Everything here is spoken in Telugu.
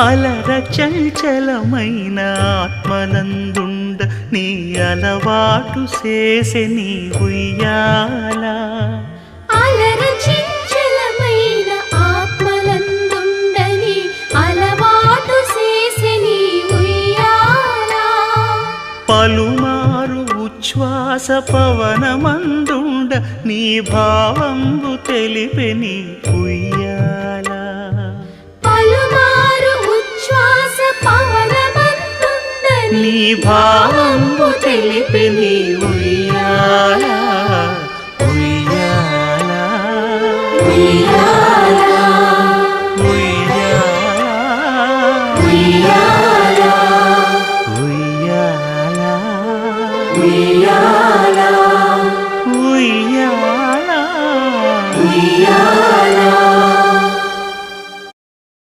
అలర చంచలమైన ఆత్మనందుండ నీ అలవాటు చేసే నీ ఉయ్యాల అలర చంచలమైన ఆత్మనందుండ నీ అలవాటు చేసే నీ ఉయ్యాల పలుమారు ఉచ్ఛ్వాస పవనమందుండ నీ భావంబు తెలిపే నీ ఉయ్యాల పలుమారు ఉచ్ఛ్వాస పవనమందుండ నీ భావంబు తెలిపే నీ ఉయ్యాల